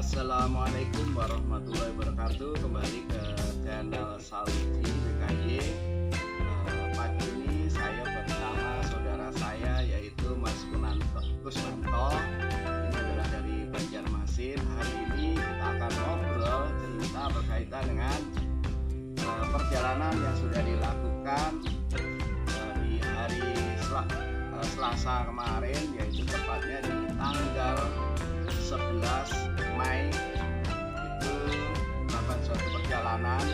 Assalamualaikum warahmatullahi wabarakatuh. Kembali ke channel Salji BKY. Pagi ini saya bersama saudara saya yaitu Mas Kusmanto. Ini adalah dari Banjarmasin. Hari ini kita akan ngobrol cerita berkaitan dengan perjalanan yang sudah dilakukan di hari Selasa kemarin, yaitu tepatnya di tanggal 11 Mei itu melakukan suatu perjalanan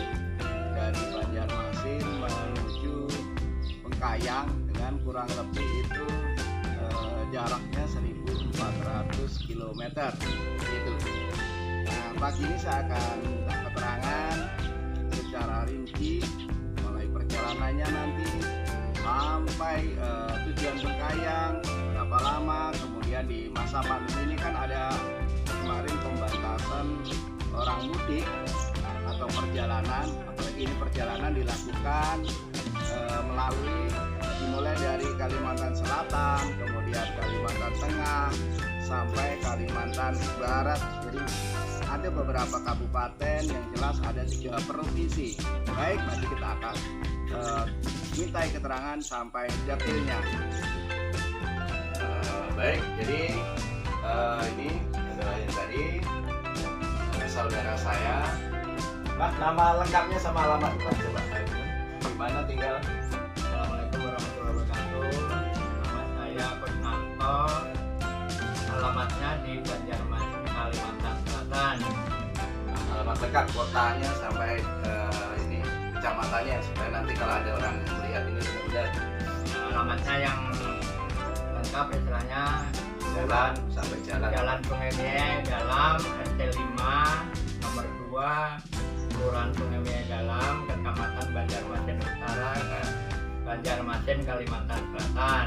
dari Banjarmasin menuju Bengkayang dengan kurang lebih itu jaraknya 1.400 km gitu. Nah, pagi ini saya akan minta keterangan secara rinci mulai perjalanannya nanti sampai tujuan Bengkayang berapa lama, kemudian di masa pandemi ini kan ada kemarin pembatasan orang mudik atau perjalanan, apalagi ini perjalanan dilakukan dimulai dari Kalimantan Selatan, kemudian Kalimantan Tengah sampai Kalimantan Barat. Jadi ada beberapa kabupaten, yang jelas ada 3 provinsi. Baik, nanti kita akan minta keterangan sampai detailnya. Baik, jadi ini adalah yang tadi saudara saya. Pak, nama lengkapnya sama alamat Pak, coba. Gimana tinggal? Assalamualaikum warahmatullahi wabarakatuh. Nama saya Kusmanto. Alamatnya di Banjarmasin, Kalimantan Selatan. Alamat lengkap kotanya sampai ini kecamatannya, supaya nanti kalau ada orang yang melihat ini sudah Alamatnya yang lengkap istilahnya jalan sampai Jalan Sungai Miai Dalam, RT 5 nomor 2, Kelurahan Sungai Miai Dalam, Kecamatan Banjarmasin Utara, Banjarmasin, Kalimantan Selatan.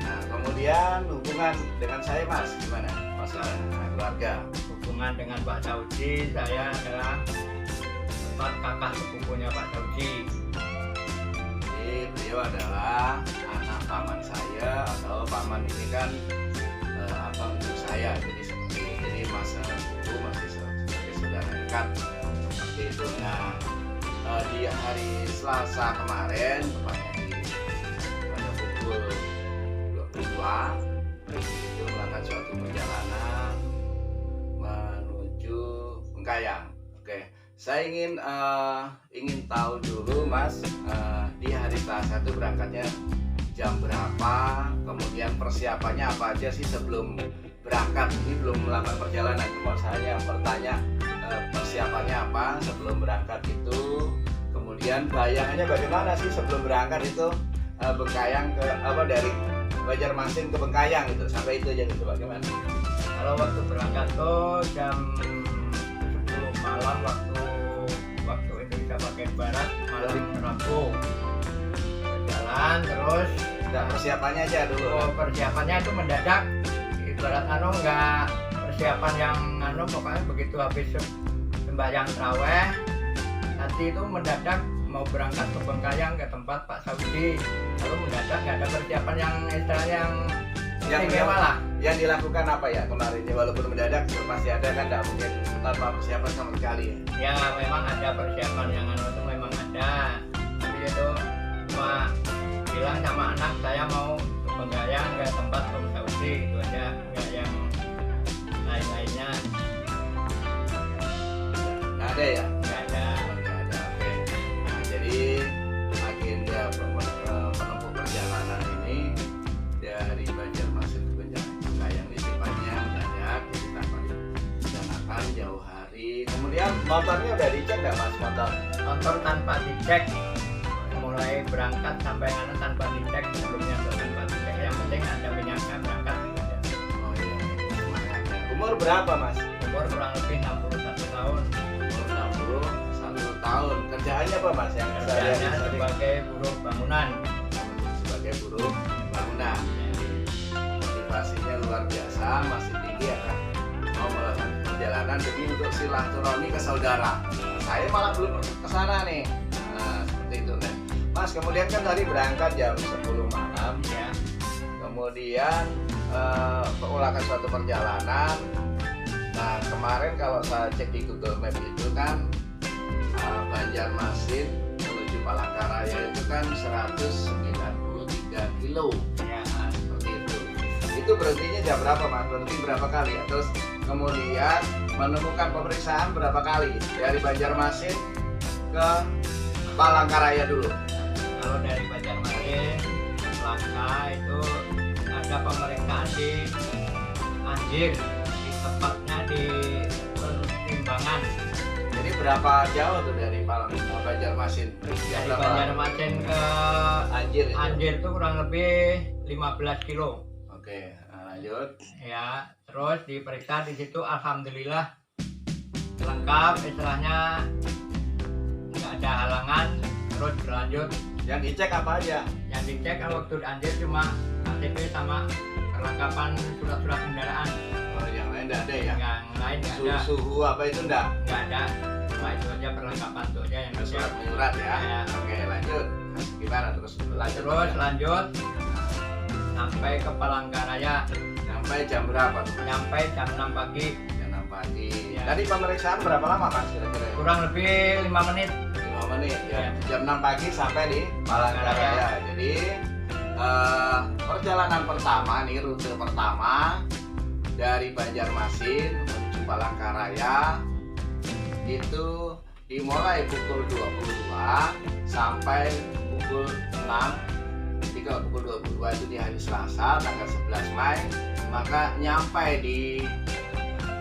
Nah, kemudian hubungan dengan saya Mas, gimana masalah keluarga? Hubungan dengan Pak Saudi, saya adalah kakak sepupunya Pak Saudi. Jadi beliau adalah anak paman saya, atau paman ini kan abang ibu saya, jadi seperti ini. Jadi masa itu masih sebagai saudara dekat seperti itu. Nah, di hari Selasa kemarin, tepatnya pada pukul 22 itu melakukan suatu perjalanan menuju Bengkayang. Oke, saya ingin tahu dulu Mas, di hari Selasa itu berangkatnya jam berapa, kemudian persiapannya apa aja sih sebelum berangkat? Ini belum melakukan perjalanan, cuma saya bertanya persiapannya apa sebelum berangkat itu, kemudian bayangannya bagaimana sih sebelum berangkat itu Bengkayang ke dari Banjarmasin ke Bengkayang gitu, sampai itu aja gitu, bagaimana? Kalau waktu berangkat tuh jam 10 malam waktu Indonesia bagian Barat, malam Rabu. Berjalan terus. Nah, persiapannya aja dulu. Persiapannya itu mendadak. Ibarat enggak persiapan yang pokoknya begitu habis sembahyang tarawih, nanti itu mendadak mau berangkat ke Bengkayang ke tempat Pak Saudi. Lalu mendadak nggak ada persiapan yang istilahnya yang istimewa lah. Yang dilakukan apa ya kemarin? Walaupun mendadak pasti ada kan, nggak mungkin tanpa persiapan sama sekali ya. Ya memang ada persiapan yang itu memang ada. Tapi itu cuma bilang sama anak saya mau ke Bengkayang ke tempat Om Saudi, itu aja, nggak yang lain-lainnya. Nggak ada ya? Nggak ada. Oke. Nah, jadi agenda menempuh perjalanan ini dari Banjarmasin ke Bengkayang ini sifatnya mendadak, jadi tanpa direncanakan jauh hari. Kemudian motornya udah dicek nggak Mas, Motor tanpa dicek, mulai berangkat sampai tanpa dicek, sebelumnya tanpa dicek. Yang penting ada minyaknya, berangkat gitu aja. Oh iya, semangatnya. Umur berapa Mas? Umur kurang lebih 61 tahun. Umur 61 tahun. Kerjaannya apa Mas? Yang Kerjanya sebagai buruh bangunan. Sebagai buruh bangunan. Motivasinya luar biasa, masih tinggi ya kan? Mau melakukan perjalanan demi untuk silaturahmi ke saudara. Saya malah belum ke sana nih. Nah, seperti itu kan. Mas, kemudian kan tadi berangkat jam 10 malam Ya. Kemudian melakukan suatu perjalanan Nah, kemarin kalau saya cek di Google Map itu kan Banjarmasin menuju Palangkaraya itu kan 193 kilo. Ya, Seperti itu. Itu berhentinya jam berapa, Mas? Berhenti berapa kali ya? Terus kemudian menemukan pemeriksaan berapa kali dari Banjarmasin ke Palangkaraya dulu? kalau dari Banjarmasin langkah itu ada pemeriksaan di Anjir, di tepatnya di Pertimbangan. Jadi berapa jauh tuh dari Banjarmasin? Dari Berapa Banjarmasin ke Anjir itu? Anjir itu kurang lebih 15 kilo. Oke, lanjut. Ya, terus diperiksa di situ, alhamdulillah lengkap, istilahnya nggak ada halangan. Terus berlanjut, Yang dicek apa aja? yang dicek kalau waktu di Anjir cuma KTP sama perlengkapan surat-surat kendaraan. Oh, yang lain enggak ada ya? Yang lain nggak ada, Suhu apa itu enggak? nggak ada. Cuma itu aja perlengkapan itu aja yang dicek. Surat menyurat ya? Ya. Oke, lanjut. Gimana terus? Lanjut. Terus lanjut sampai ke Palangkaraya, Sampai jam berapa tuh? nyampe jam 6 pagi, Jam 6 pagi. Ya. Tadi pemeriksaan berapa lama, Mas, kira-kira? kurang lebih 5 menit. 5 menit ya. Ya. Jam 6 pagi sampai di Palangkaraya. Jadi perjalanan pertama nih, rute pertama dari Banjarmasin menuju Palangkaraya itu dimulai pukul 22 sampai pukul 6. Jadi kalau pukul 22 itu di hari Selasa tanggal 11 Mei, maka nyampe di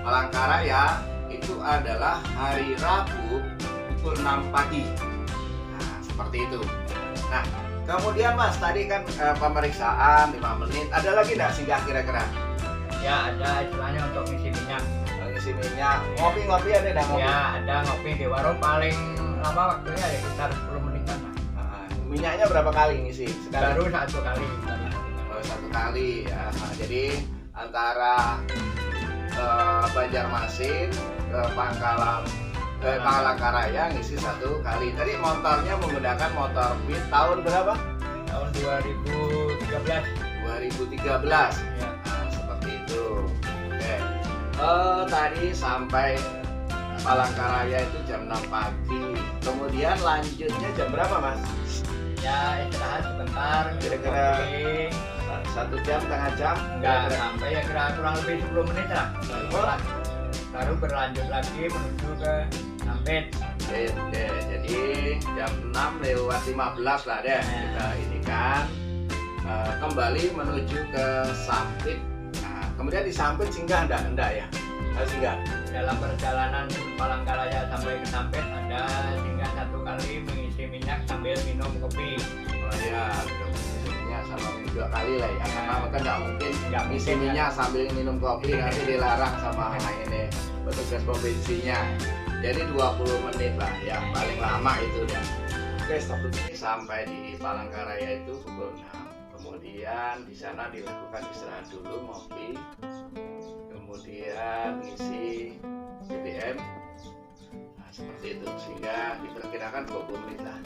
Palangkaraya itu adalah hari Rabu pukul 6 pagi. Nah, seperti itu. Nah, kemudian Mas, tadi kan pemeriksaan 5 menit. Ada lagi nggak singgah kira-kira? Ya, ada istilahnya untuk ngisi minyak. Ngisi minyak, ngopi-ngopi ada nggak ngopi? Ya, ada ngopi di warung paling lama waktunya ya sekitar 10 menitan lah. Nah, minyaknya berapa kali ngisi? Sekali? Baru satu kali. Oh, 1 kali ya. Nah, jadi antara Banjarmasin ke Palangkaraya ngisi 1 kali. Tadi motornya menggunakan motor Beat tahun berapa? Tahun 2013. 2013. Ya. Nah, seperti itu. Oke. Tadi sampai Palangkaraya itu jam 6 pagi. Kemudian lanjutnya jam berapa, Mas? Ya, istirahat sebentar. Kira-kira ngopi. 1 jam, setengah jam? Enggak Kira-kira? sampai ya, kira kurang lebih 10 menit lah. Baru berlanjut lagi menuju ke Sampit. Oke, jadi jam 6 lewat 15 lah deh kita ini kan kembali menuju ke Sampit. Nah, kemudian di Sampit singgah enggak ya? Harus singgah. Dalam perjalanan Palangkaraya sampai ke Sampit ada singgah 1 kali mengisi minyak sambil minum kopi. Oh ya, minyak sama minum 2 kali lah ya. Karena kan nggak mungkin Nggak ngisi mungkin, minyak sambil minum kopi, nanti dilarang sama ini petugas pom bensinnya. Jadi 20 menit lah yang paling lama itu ya. Oke, stop dulu. Sampai di Palangkaraya itu pukul 6. Kemudian di sana dilakukan istirahat dulu, ngopi. Kemudian ngisi BBM. Nah, seperti itu sehingga diperkirakan 20 menit lah.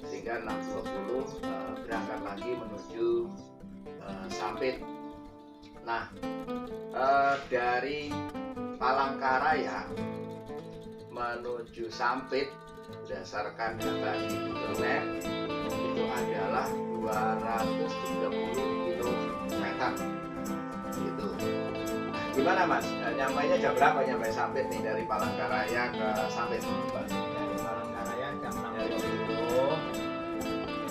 Sehingga 6.20 berangkat lagi menuju Sampit. Nah, dari Palangkaraya menuju Sampit berdasarkan data di Google Map itu adalah 230 km. Gitu. Gimana, Mas? Nyampainya jam berapa nyampe Sampit nih dari Palangkaraya ke Sampit? Dari Palangkaraya jam 6.20.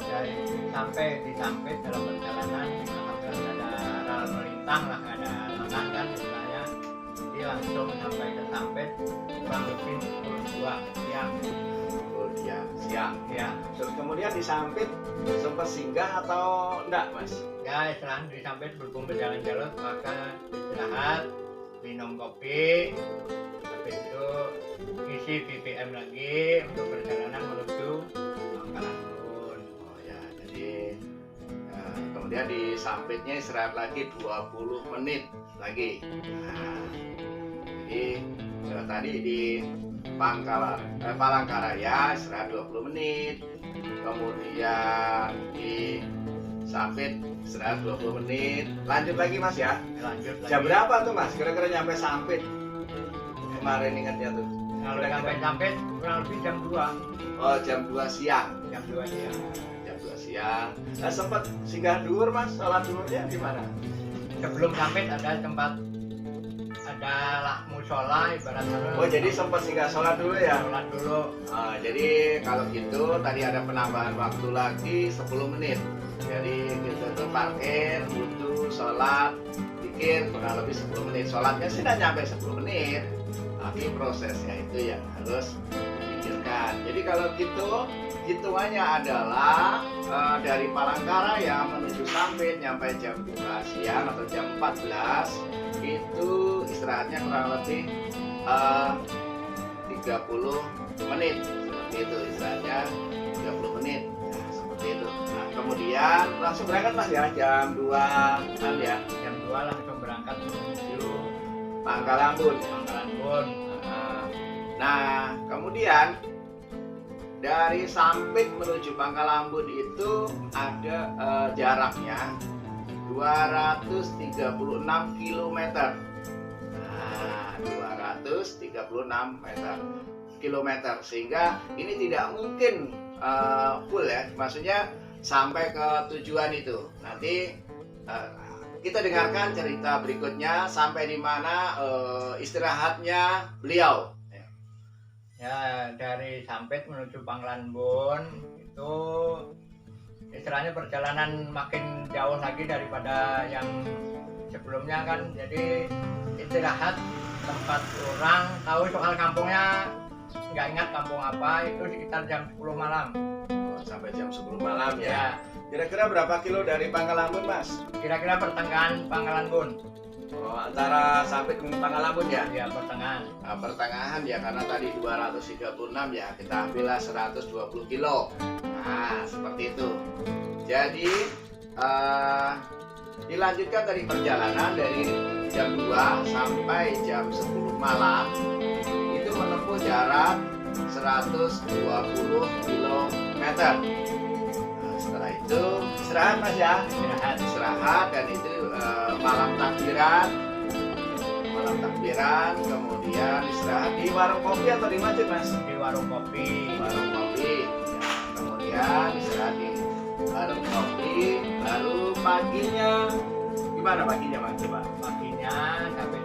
Dari sampai di Sampit dalam perjalanan alhamdulillah ada rel melintang lah, nggak ada halangan kan istilahnya. Jadi langsung sampai ke Sampit kurang lebih pukul 2 siang. Ya, siang. Ya, Terus kemudian di Sampit sempat singgah atau enggak, Mas? ya istilahnya di Sampit berhubung berjalan-jalan maka istirahat, minum kopi, habis itu isi BBM lagi untuk perjalanan menuju Pangkalan Bun. Oh ya, jadi kemudian di Sampitnya istirahat lagi 20 menit lagi. Nah, jadi tadi di Palangkaraya istirahat 20 menit. Kemudian di Sampit istirahat 20 menit. Lanjut lagi Mas ya. Lanjut lagi. Jam berapa tuh Mas? Kira-kira nyampe Sampit? Kemarin ingatnya tuh. Kalau sampai kurang lebih jam 2. Oh, jam 2 siang. Jam 2 siang. Jam 2 siang. Nah, sempat singgah duhur Mas, sholat duhurnya di mana? Sebelum sampai ada tempat musola ibaratnya. Oh, jadi sempat singgah sholat dulu ya? Sholat dulu. Jadi kalau gitu tadi ada penambahan waktu lagi 10 menit. Jadi kita tuh parkir, wudhu, sholat, pikir kurang lebih 10 menit. Sholatnya sih udah nyampe 10 menit. Tapi prosesnya itu yang harus dipikirkan. Jadi kalau gitu hitungannya adalah dari Palangkaraya menuju Sampit nyampe jam 2 siang atau jam 14 itu istirahatnya kurang lebih 30 menit seperti itu, istirahatnya 30 menit. Nah, seperti itu. Nah, kemudian langsung berangkat Mas ya jam 2-an ya. Jam 2 langsung berangkat menuju Pangkalambun. Pangkalambun. Nah, kemudian dari Sampit menuju Pangkalambun itu ada jaraknya 236 km. Nah, 236 kilometer, sehingga ini tidak mungkin full ya, maksudnya sampai ke tujuan itu. Nanti kita dengarkan cerita berikutnya sampai di mana istirahatnya beliau. Ya, dari Sampit menuju Pangkalambun itu istilahnya perjalanan makin jauh lagi daripada yang sebelumnya kan. Jadi istirahat tempat orang tahu soal kampungnya, nggak ingat kampung apa, itu sekitar jam 10 malam. Sampai jam 10 malam ya. Ya, Kira-kira berapa kilo dari Pangkalambun Mas? kira-kira pertengahan Pangkalambun. Oh, antara Sampit ke Pangkalambun ya? Ya, pertengahan. Nah, pertengahan ya, karena tadi 236 ya, kita ambillah 120 kilo. Nah, seperti itu. Jadi dilanjutkan dari perjalanan dari jam 2 sampai jam 10 malam itu menempuh jarak 120 km. Nah, setelah itu istirahat Mas ya, istirahat dan itu malam takbiran, kemudian istirahat di warung kopi atau di masjid Mas? Di warung kopi. Kemudian istirahat di warung kopi, baru paginya gimana paginya Mas? Coba. Paginya sampai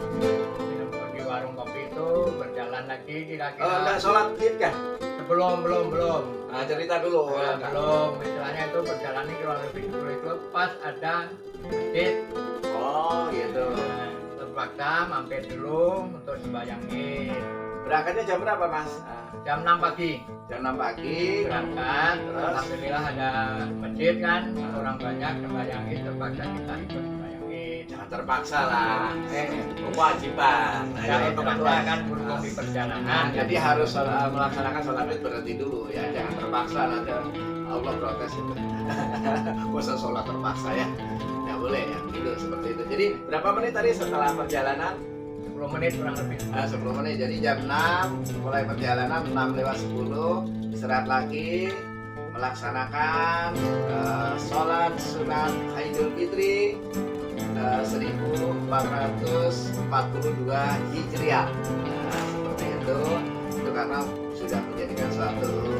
di warung kopi itu berjalan lagi kira-kira. Enggak sholat id kan? Belum. Nah, cerita dulu. Nah, belum, istilahnya itu berjalan ini kurang lebih dulu itu pas ada masjid. Oh gitu. Nah, terpaksa mampir dulu untuk sembahyang id. Berangkatnya jam berapa Mas? Jam 6 pagi Jam 6 pagi. berangkat, Terus? alhamdulillah ada masjid kan, orang banyak sembahyang id, terpaksa kita ikut sembahyang id. Jangan terpaksa lah. Kewajiban. Nah, Ya, itu itu kebetulan kan berhubung di perjalanan. Nah, jadi harus melaksanakan sholat id berhenti dulu ya, jangan terpaksa, nanti Allah protes itu. Masa sholat terpaksa ya, nggak boleh ya, gitu seperti itu. Jadi berapa menit tadi setelah perjalanan? 10 menit kurang lebih. 10 menit. Jadi jam 6 mulai perjalanan, 6 lewat 10 istirahat lagi, melaksanakan sholat sunat Idul Fitri 1442 Hijriah. Nah, seperti itu karena sudah menjadikan suatu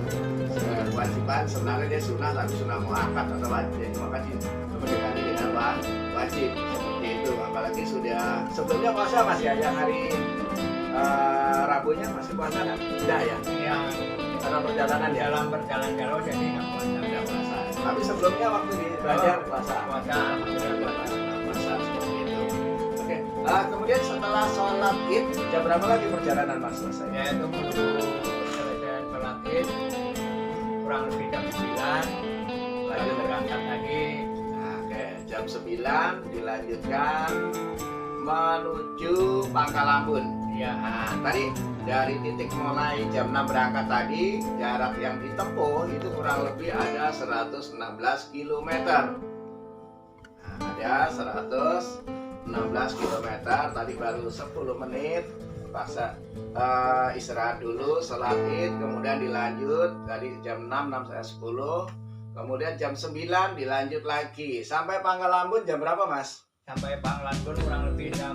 kewajiban. Sebenarnya dia sunnah tapi sunnah muakkad atau wajib, jadi makanya mendekati dengan wajib seperti itu. Apalagi sudah sebelumnya puasa masih ada hari Rabunya masih puasa kan? Tidak ya? Yang Karena perjalanan ya? dalam perjalanan jauh jadi nggak puasa. Tidak puasa. Tapi sebelumnya waktu di belajar puasa. Puasa, alhamdulillah puasa. Puasa seperti itu. Oke. Kemudian setelah sholat id jam berapa lagi perjalanan Mas selesai? Ya itu menunggu selesai sholat id kurang lebih jam 9 lalu berangkat lagi. Oke, jam 9 dilanjutkan menuju Pangkalambun. Ya, Nah, tadi dari titik mulai jam 6 berangkat tadi, jarak yang ditempuh itu kurang lebih ada 116 km. Nah, ada 116 km, tadi baru 10 menit. Paksa istirahat dulu, sholat id, kemudian dilanjut dari jam 6 sampai 10 kemudian jam 9 dilanjut lagi sampai Pangkal Lambun jam berapa Mas? Sampai Pangkal Lambun kurang lebih jam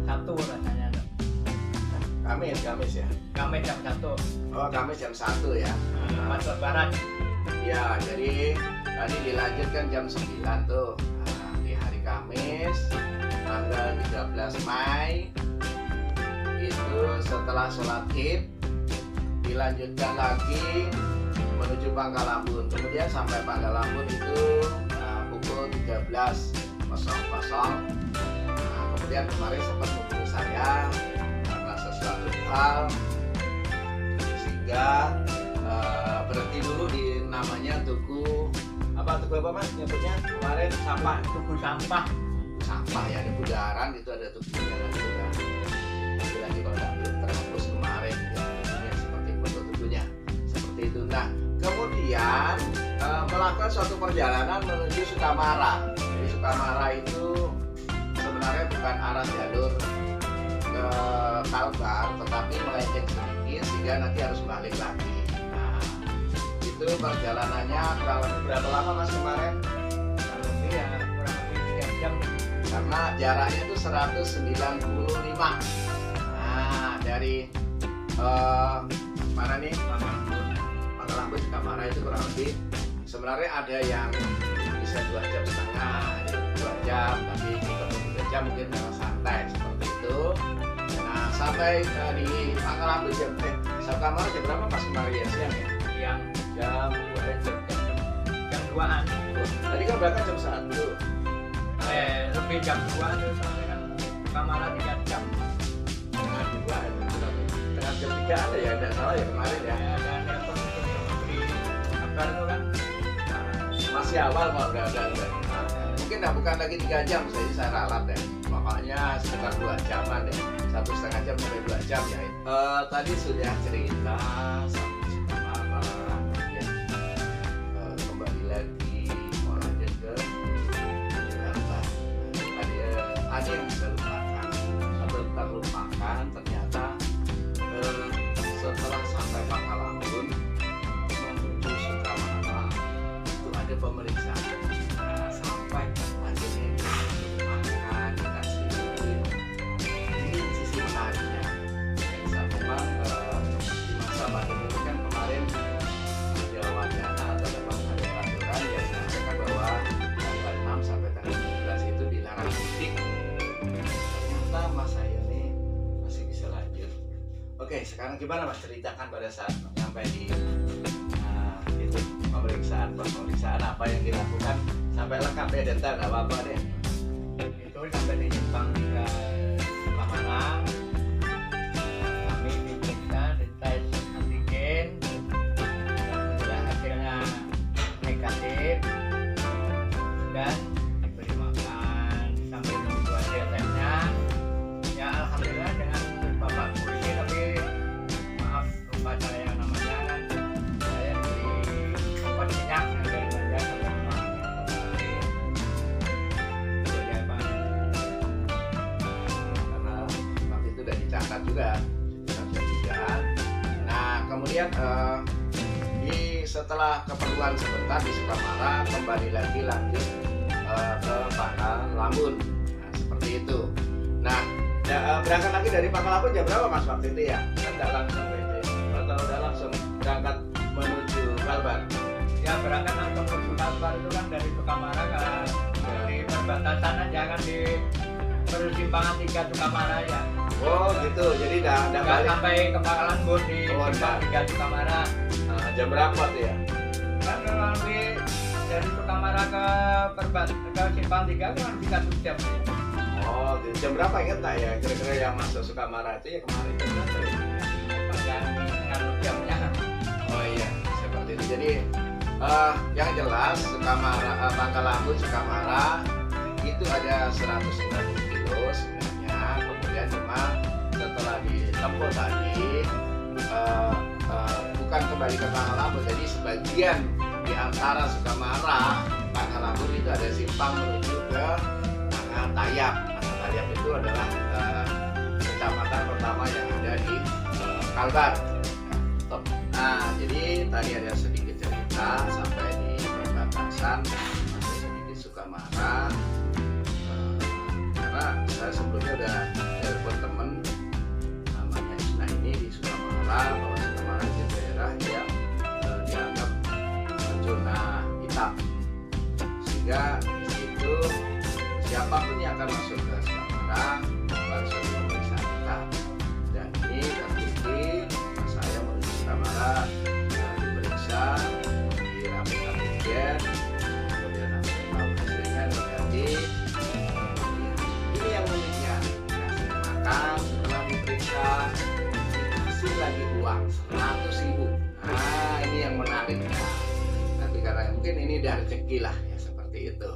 1 rasanya. Kamis ya. Kamis jam 1. Oh, Kamis jam 1 ya. Pas Lebaran. Ya, jadi tadi dilanjutkan jam 9 tuh. Nah, di hari Kamis tanggal 13 Mei itu setelah sholat Id dilanjutkan lagi menuju Pangkal Lambun. Kemudian sampai Pangkal Lambun itu pukul 13.00. Kemudian kemarin sempat menghubungi saya karena sesuatu hal sehingga berhenti dulu di namanya tugu apa Mas nyebutnya kemarin sampah, Tugu sampah. sampah ya, di Budaran itu ada tugunya nanti kan. Lagi kalau belum terhapus kemarin ya, seperti foto tugunya seperti itu. Nah, kemudian melakukan suatu perjalanan menuju Sukamara. Jadi Sukamara itu sebenarnya bukan arah jalur ke Kalbar, tetapi melenceng sedikit sehingga nanti harus balik lagi. Nah, itu perjalanannya kalau berapa lama Mas kemarin? Kurang lebih ya kurang lebih 3 jam. Karena jaraknya itu 195. Nah, dari mana nih? Pangkal Lambun Sukamara itu kurang lebih sebenarnya ada yang bisa 2,5 jam, ada 2 jam, tapi 3 jam mungkin karena santai seperti itu. Nah, sampai di Pangkal Lambun Sukamara jam berapa Mas kemarin ya, siang ya? Yang Jam jam 2-an. tadi kan berangkat jam 1. Lebih jam 2 itu sampai kan Sukamara 3 jam. Setengah 2 tengah jam 3 ada ya, tidak salah ya kemarin ya. Dan telepon untuk memberi kabar itu kan. Masih awal kok, udah. Mungkin bukan lagi 3 jam, saya ralat ya. Makanya sekitar 2 jaman deh, 1,5 jam sampai 2 jam ya. Tadi sudah cerita sampai Sukamara, ya. Kembali lagi mau lanjut ke Jakarta. Ada yang bisa lupakan atau terlupakan ternyata setelah sampai Pangkal Lambun menuju Sukamara itu ada pemeriksaan. Nah, sampai akhirnya makan dikasih ini sisi menariknya. Saya memang di masa pandemi ini kan kemarin ada wacana atau memang ada peraturan yang mengatakan bahwa tanggal 6 sampai tanggal 17 itu dilarang mudik. Ternyata Mas saya ini masih bisa lanjut. Oke, sekarang gimana Mas, ceritakan pada saat sampai di itu pemeriksaan apa yang dilakukan sampai lengkap ya, detail nggak apa-apa deh. Itu sampai di Jepang ke Sukamara. Kami diperiksa, dites antigen, dan hasilnya negatif dan diberi makan sampai menunggu hasilnya. Ya alhamdulillah dengan Bapak polisi, tapi maaf lupa saya namanya kan, saya diberi obat minyak yang dari Banjar sampai rumah. Itu aja Pak. Karena waktu itu udah dicatat juga. Nah, kemudian setelah keperluan sebentar di Sukamara kembali lagi lanjut ke Pangkal Lambun. Nah, seperti itu. Nah, berangkat lagi dari Pangkal Lambun jam berapa Mas waktu itu ya? Kan nggak langsung gitu ya? Atau udah langsung berangkat menuju Kalbar? Ya berangkat langsung ke Kalbar itu kan dari Sukamara ke dari perbatasan aja kan di persimpangan 3 Sukamara ya. Oh gitu, jadi udah Nggak balik. sampai ke Pangkal Lambun di Oh, simpang 3 Sukamara. Jam berapa tuh ya? Kan kurang lebih dari Sukamara ke simpang 3 kan lebih 1 jam. Oh, gitu. Jam berapa inget nggak ya? Kira-kira yang masuk Sukamara itu ya kemarin jam berapa ya? Yang nganu jamnya. Oh iya, seperti itu. Jadi yang jelas Pangkal Lambun Sukamara itu ada 190 kilo sebenarnya. Kemudian cuma setelah ditempuh tadi bukan kembali ke Pangkal Lambun, jadi sebagian di antara Sukamara Pangkal Lambun itu ada simpang menuju ke Tayap. Tayap itu adalah kecamatan pertama yang ada di Kalbar. Nah, jadi tadi ada sedikit cerita diperiksa sampai di perbatasan masih sedikit suka marah. Karena saya sebelumnya udah telepon temen namanya Isna ini di Sukamara, bahwa Sukamara itu daerah yang dianggap zona hitam, sehingga di situ siapapun yang akan masuk ke Sukamara harus ada pemeriksaan hitam. Dan ini terbukti saya menuju Sukamara diperiksa di rapid antigen, kemudian tahu hasilnya negatif. Ini yang uniknya, dikasih makan setelah diperiksa, dikasih lagi uang 100.000. Nah, ini yang menarik. Tapi karena mungkin ini udah rezeki lah ya, seperti itu.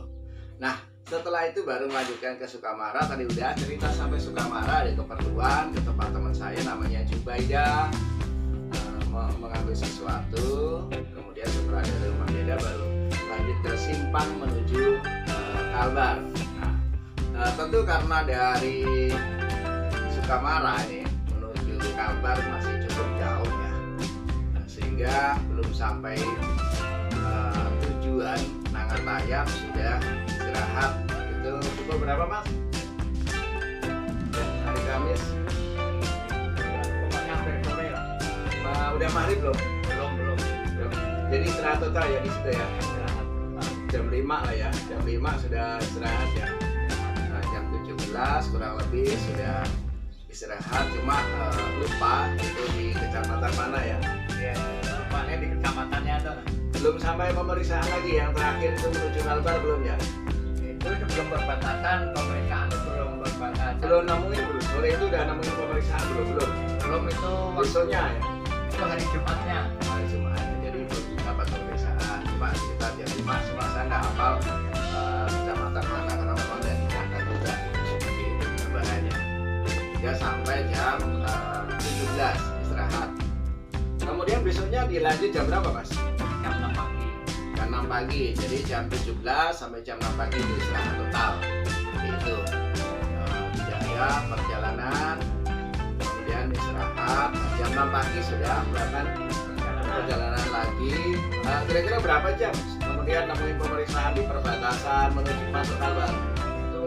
Nah, setelah itu baru melanjutkan ke Sukamara. Tadi udah cerita sampai Sukamara, ada keperluan ke tempat teman saya namanya Jubaida, mengambil sesuatu. Kemudian setelah dari rumah beda baru lanjut ke Simpang menuju Kalbar. Tentu karena dari Sukamara ini menuju Kalbar masih cukup jauh ya, sehingga belum sampai tujuan Nangatayab sudah istirahat. Itu pukul berapa Mas? Hari Kamis? Pokoknya hampir sore lah. Udah maghrib belum? Belum. Jadi istirahat total ya di situ ya? Jam 5 lah ya, jam 5 sudah istirahat ya. Nah, jam 17 kurang lebih sudah istirahat, cuma lupa itu di kecamatan mana ya? Iya, rupanya di kecamatannya ada. Belum sampai pemeriksaan lagi, yang terakhir itu menuju Kalbar belum ya? Itu sebelum perbatasan, pemeriksaan belum perbatasan. Belum nemuin belum? Sore itu udah nemuin pemeriksaan belum? Belum itu Besoknya ya? itu hari Jumatnya. Hari Jumat, jadi belum dapat pemeriksaan. Cuma sekitar jam 5, cuma saya nggak hafal kecamatan mana karena memang dari Jakarta juga seperti itu gambarannya. Hingga sampai jam 17 istirahat. Kemudian besoknya dilanjut jam berapa Mas? Jam 6 pagi. Jam 6 pagi, jadi jam 17 sampai jam 6 pagi itu istirahat total. Seperti itu. Biaya perjalanan, kemudian istirahat. Jam 6 pagi sudah melakukan perjalanan lagi. Kira-kira berapa jam? Kemudian nemuin pemeriksaan di perbatasan menuju masuk Kalbar. Itu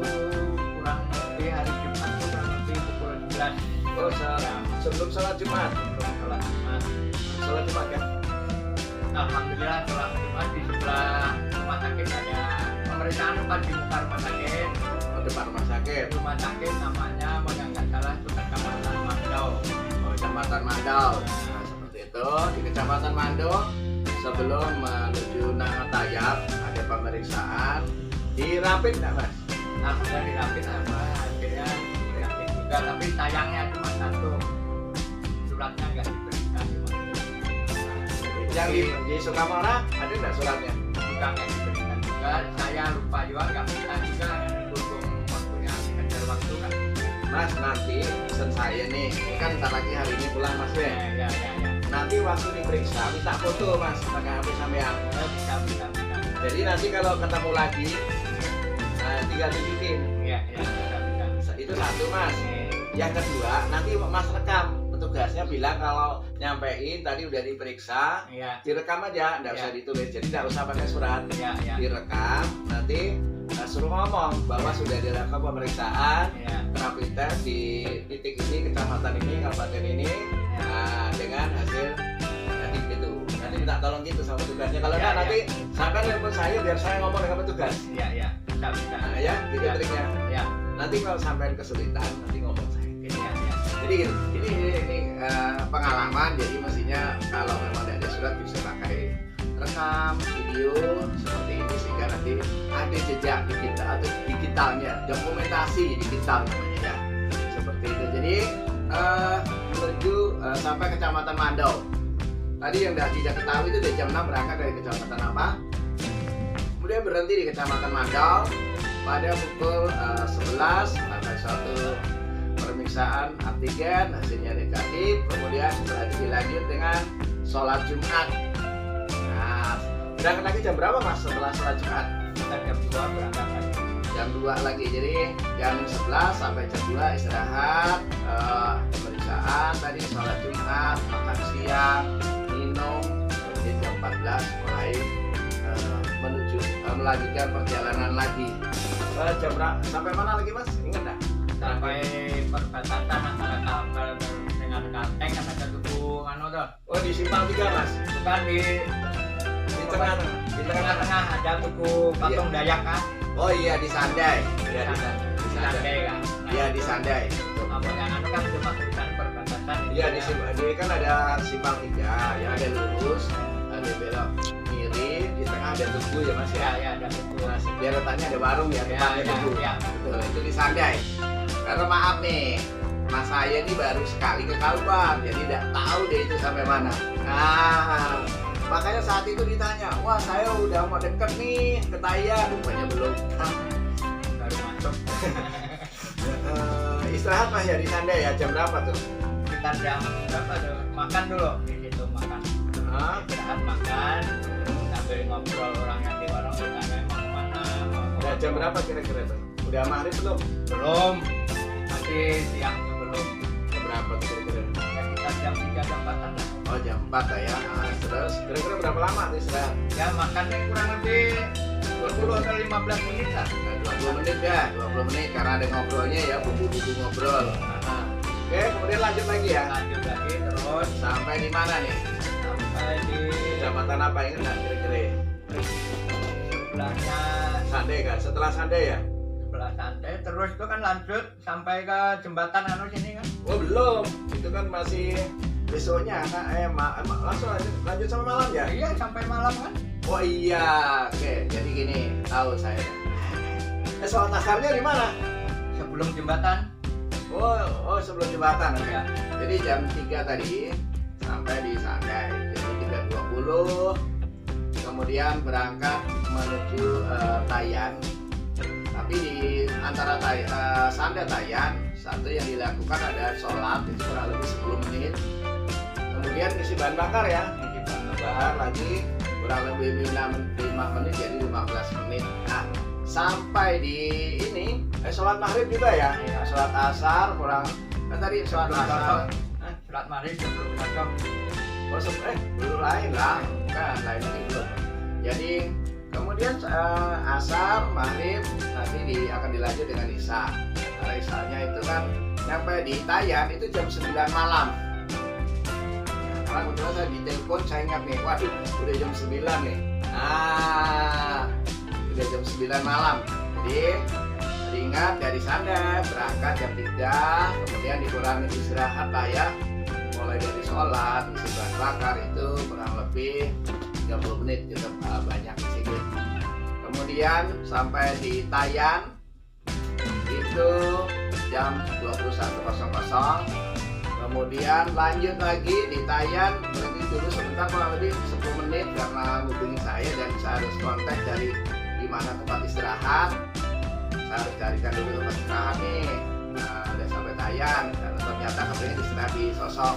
kurang lebih hari Jumat itu kurang lebih pukul 11. Oh, sebelum sholat Jumat. Belum sholat Jumat. Sholat Jumat kan? Alhamdulillah sholat Jumat di sebelah rumah sakit ada pemeriksaan di muka rumah sakit. Oh, depan rumah sakit. Rumah sakit namanya kalau nggak salah itu Kecamatan Mandau. Oh, Kecamatan Mandau. Nah, seperti itu di Kecamatan Mandau sebelum menuju Nangatayab ada pemeriksaan. Di rapid nggak Mas? Alhamdulillah dirapit apa akhirnya dirapit juga, tapi sayangnya cuma satu, suratnya nggak diberikan. Yang di Sukamara ada nggak suratnya? Juga nggak diberikan juga, saya lupa juga nggak minta juga, berhubung waktunya kejar waktu kan. Mas, nanti pesan saya nih, ini kan ntar lagi hari ini pulang Mas ya. Ya. Nanti waktu diperiksa minta foto Mas pakai HP sampean. Bisa. Jadi nanti kalau ketemu lagi tinggal tunjukin. Iya, bisa. Itu satu Mas. Yang kedua, nanti Mas rekam. Petugasnya bilang kalau nyampein tadi udah diperiksa, Iya. direkam aja, nggak usah ditulis. Jadi nggak usah pakai surat. Iya. Direkam, nanti suruh ngomong bahwa sudah dilakukan pemeriksaan Iya. rapid test di titik ini, kecamatan ini, kabupaten ini, dengan hasil negatif itu. Nanti minta tolong gitu sama petugasnya. Kalau nggak nanti sampai telepon saya biar saya ngomong dengan petugas. Iya. Bisa. Nah, ya, gitu triknya. Ya. Nanti kalau sampai kesulitan, nanti ngomong saya. Iya. Jadi gitu. Ini pengalaman. Jadi mestinya kalau memang tidak ada surat bisa pakai rekam video seperti ini sehingga nanti ada jejak digital atau digitalnya, dokumentasi digital namanya ya. Seperti itu. Jadi menuju sampai Kecamatan Mandau. Tadi yang tidak ketahui itu dari jam 6 berangkat dari Kecamatan apa? Kemudian berhenti di Kecamatan Mandau pada pukul 11 sampai suatu pemeriksaan antigen, hasilnya negatif. Kemudian setelah itu dilanjut dengan sholat Jumat. Nah, berangkat lagi jam berapa Mas setelah sholat Jumat? Kita jam 2 berangkat lagi. Jam 2 lagi, jadi jam 11 sampai jam 2 istirahat, pemeriksaan tadi, sholat Jumat, makan siang, minum, kemudian jam 14 mulai melanjutkan perjalanan lagi. Jam berapa? Sampai mana lagi Mas? Ingat nggak? Sampai perbatasan antara Kalbar dengan Kalteng kan ada tugu anu tuh. Oh di Simpang 3 Mas? Bukan di Tengah. tengah ada tugu patung Dayak kan. Oh iya di Sandai. Iya di Di Sandai. Sandai kan. Iya di Sandai. Apa yang anu kan cuma tulisan perbatasan. Iya di Simpang kan ada Simpang 3 yang ada lurus, ada belok kiri, di tengah ada tugu ya Mas ya. Ya ada tugu. Mas, biar letaknya ada warung ya, tempatnya tugu. Ya. Betul, itu di Sandai. Karena maaf nih, Mas saya ini baru sekali ke Kalbar, jadi tidak tahu deh itu sampai mana. Nah, makanya saat itu ditanya, wah saya udah mau deket nih ke Tayan, rupanya belum. Baru masuk. Istirahat Mas ya di Sandai ya, jam berapa tuh? Kita jam berapa tuh? Makan dulu di situ makan. Istirahat makan sambil ngobrol orang yang di warung ditanya mau kemana. Udah jam berapa kira-kira tuh? Udah maghrib belum? Belum. Masih siang tuh belum. Jam berapa tuh kira-kira? Ya kita jam 3 jam 4-an lah. Oh jam 4 lah ya. Nah, terus kira-kira berapa lama tuh istirahat? Ya makannya kurang lebih 20 atau 15 menit lah. Nah, 20 menit ya, 20 menit karena ada ngobrolnya ya, bumbu-bumbu ngobrol. Nah, oke, kemudian lanjut lagi ya. Lanjut lagi terus Sampai di mana nih? sampai di Kecamatan apa ingat nggak kira-kira? sebelahnya Sandai kan? Setelah Sandai ya? sebelah Sandai terus itu kan lanjut sampai ke jembatan anu sini kan. Oh belum, itu kan masih besoknya kan? Langsung lanjut sampai malam ya? Iya sampai malam kan. Oh iya, oke. Jadi gini, tahu saya. Sholat asarnya di mana? Sebelum jembatan. Oh sebelum jembatan. Oke. Ya. Jadi jam 3 tadi sampai di Sandai. Jadi 3.20. Kemudian berangkat menuju Tayan. Tapi di antara Sandai Tayan, satu yang dilakukan ada sholat itu kurang lebih 10 menit. Kemudian isi bahan bakar ya, isi bahan bakar lagi kurang lebih 5 menit jadi 15 menit. Nah, sampai di ini sholat maghrib juga ya. Sholat asar kurang kan tadi sholat asar. Sholat maghrib sebelum cocok. Oh belum lain lah, kan lain ini belum. Jadi kemudian asar maghrib nanti akan dilanjut dengan isya. Karena isyanya itu kan sampai di Tayan itu jam 9 malam. Karena kebetulan saya di telepon saya ingat nih, waduh udah jam 9 nih. Nah, udah jam 9 malam. Jadi ingat dari sana berangkat jam 3, kemudian dikurangi istirahat lah ya. Mulai dari sholat, isi bahan bakar itu kurang lebih 30 menit juga banyak sedikit. Kemudian sampai di Tayan itu jam 21.00. Kemudian lanjut lagi di Tayan, berhenti dulu sebentar kurang lebih 10 menit karena hubungi saya dan saya harus kontak dari di mana tempat istirahat. Saya harus carikan dulu tempat istirahat nih. Nah, udah sampai Tayan karena ternyata kemudian istirahat di Sosok.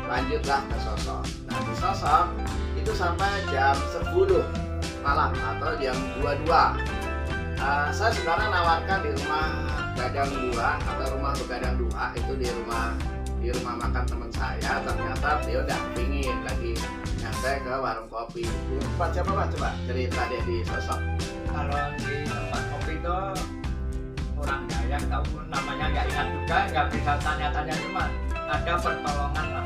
Lanjutlah ke Sosok. Nah di Sosok itu sampai jam 10 malam atau jam 22. Saya sebenarnya nawarkan di rumah Gadang 2 atau rumah Begadang 2 itu di rumah makan teman saya. Ternyata dia udah pingin lagi nyampe ke warung kopi. Di tempat siapa Mas? Coba cerita deh di Sosok. Kalau di tempat kopi itu orang Dayak tahu namanya nggak ingat juga, nggak bisa tanya-tanya, cuma ada pertolongan lah.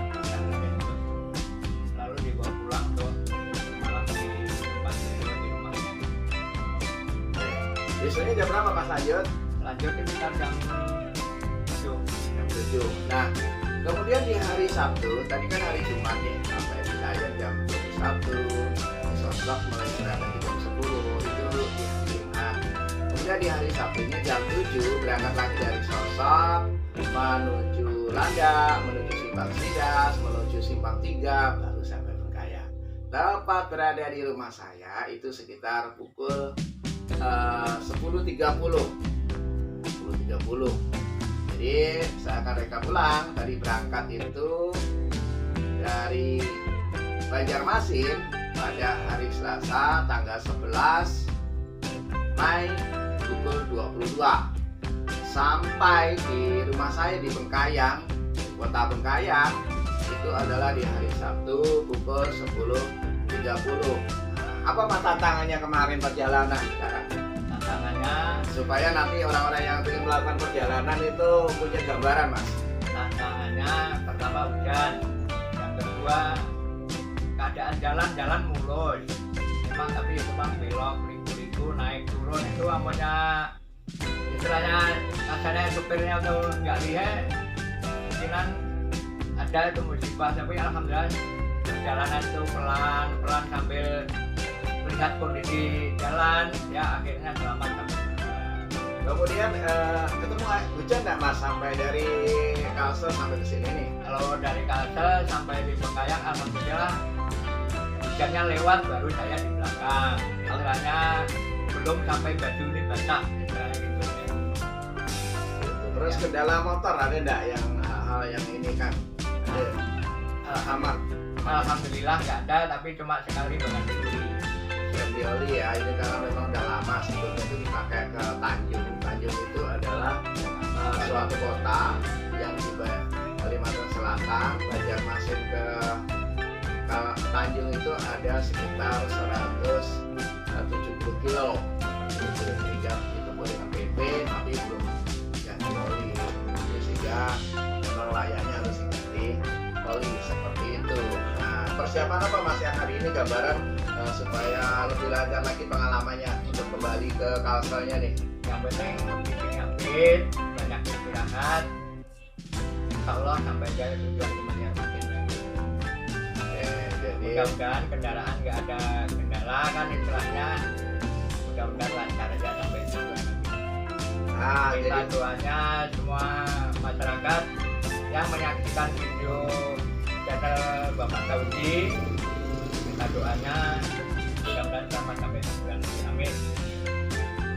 Lalu dibawa pulang tuh malam di tempat itu di rumahnya. Biasanya jam berapa Mas lanjut? Lanjut sekitar jam 7. Jam 7. Nah, kemudian di hari Sabtu, tadi kan hari Jumat nih, sampai di Tayan jam 21, di Sosok mulai istirahat lagi jam 10, itu di hari Jumat. Kemudian di hari Sabtunya jam 7, berangkat lagi dari Sosok, menuju Landak, menuju Simpang Sidas, menuju Simpang 3, baru sampai Bengkayang. Tepat berada di rumah saya, itu sekitar pukul 10.30. Jadi saya akan reka pulang. Tadi berangkat itu dari Banjarmasin pada hari Selasa tanggal 11 Mei pukul 22. Sampai di rumah saya di Bengkayang, di kota Bengkayang, itu adalah di hari Sabtu pukul 10.30. 30. Apa Mas tantangannya kemarin perjalanan sekarang? Tantangannya, Supaya nanti orang-orang yang ingin melakukan perjalanan itu punya gambaran Mas. pertama hujan, yang kedua keadaan jalan mulus. Memang tapi itu bang belok, liku-liku, naik turun itu amanya istilahnya kasarnya supirnya tuh nggak lihat, mungkinan ada itu musibah. Tapi alhamdulillah perjalanan itu pelan-pelan sambil melihat kondisi jalan, ya akhirnya selamat sampai. Kemudian ketemu hujan nggak Mas sampai dari Kalsel sampai ke sini nih? Kalau dari Kalsel sampai di Bengkayang alhamdulillah hujannya lewat, baru saya di belakang. Istilahnya belum sampai baju ini basah, istilahnya gitu ya. Terus kendala motor ada nggak yang hal yang ini kan? Ada aman. Alhamdulillah nggak ada, tapi cuma sekali mengganti oli. Ganti oli ya, ini karena memang udah lama sebelumnya itu dipakai ke Tanjung. Tanjung itu adalah suatu kota yang di Kalimantan Selatan. Banjarmasin ke Tanjung itu ada sekitar 170 kilo. Sehingga itu dengan PP tapi belum ganti oli, sehingga memang layaknya harus diganti oli seperti itu. Nah, persiapan apa Mas yang hari ini gambaran supaya lebih lancar lagi pengalamannya untuk kembali ke Kalselnya nih? Yang penting bikin fit, banyak istirahat. Insya Allah sampai jaya tujuan kemana makin. Jadi Mudah-mudahan kendaraan nggak ada kendala kan istilahnya. Mudah-mudahan lancar aja sampai tujuan. Kita jadi doanya semua masyarakat yang menyaksikan video channel Bapak Saudi, kita doanya mudah-mudahan selamat sampai tujuan. Amin.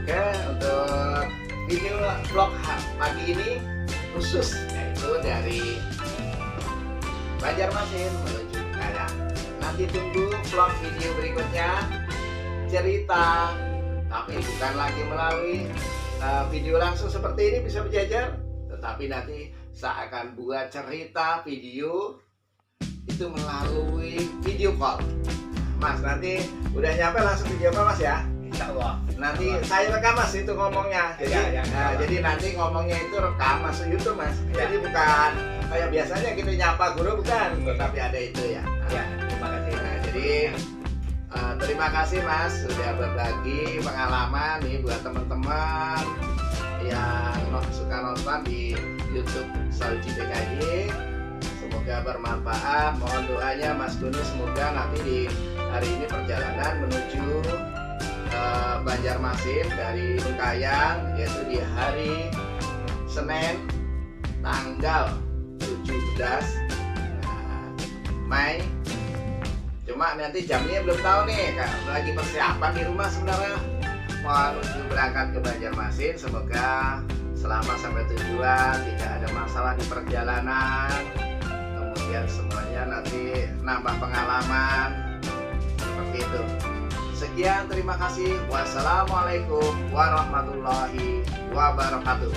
oke, untuk video vlog pagi ini khusus yaitu dari Banjarmasin menuju Bengkayang. Nanti tunggu vlog video berikutnya, cerita, tapi bukan lagi melalui video langsung seperti ini bisa berjajar, tetapi nanti saya akan buat cerita video itu melalui video call. Mas nanti udah nyampe langsung video call Mas ya. Insya Allah. Nanti saya rekam Mas itu ngomongnya. Jadi, jadi nanti ngomongnya itu rekam masuk YouTube Mas. Jadi bukan kayak biasanya kita nyapa guru bukan, tetapi ada itu ya. Ya, terima kasih. Nah, jadi terima kasih Mas sudah berbagi pengalaman nih buat teman-teman yang suka nonton di YouTube Saudi DKY. Semoga bermanfaat. Mohon doanya Mas Gunus, semoga nanti di hari ini perjalanan menuju Banjarmasin dari Bengkayang, yaitu di hari Senin tanggal 17 Mei. Cuma nanti jamnya belum tahu nih, lagi persiapan di rumah sebenarnya mau menuju berangkat ke Banjarmasin. Semoga selamat sampai tujuan, tidak ada masalah di perjalanan, kemudian semuanya nanti nambah pengalaman seperti itu. Sekian, terima kasih. Wassalamualaikum warahmatullahi wabarakatuh.